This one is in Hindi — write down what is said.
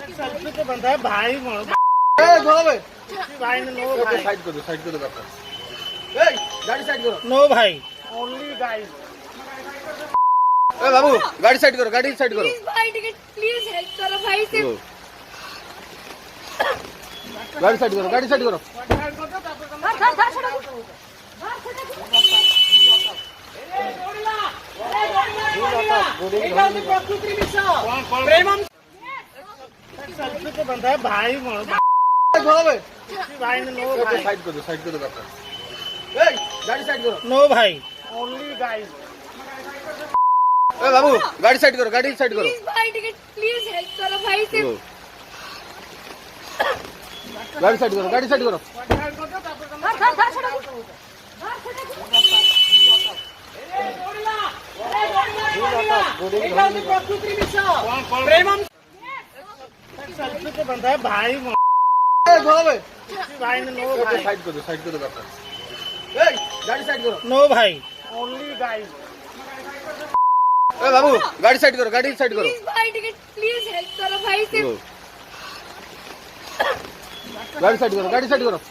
सेल्फी तो बनता है भाई भाई ने नो भाई साइड कर दो गाड़ी साइड करो। नो भाई ओनली गाइस। बाबू गाड़ी साइड करो प्लीज भाई टिकट प्लीज हेल्प करो भाई से। गाड़ी साइड करो सेल्फी तो बनता है भाई भाई ने नो भाई साइड कर दो गाड़ी साइड करो। नो भाई ओनली गाइस। बाबू गाड़ी साइड करो प्लीज भाई टिकट प्लीज हेल्प करो भाई से। गाड़ी साइड करो। सेल्फी तो बनता है भाई भाई ने नो भाई साइड कर दो गाड़ी साइड करो। नो भाई ओनली गाइस। बाबू गाड़ी साइड करो प्लीज भाई टिकट प्लीज हेल्प करो भाई से। गाड़ी साइड करो।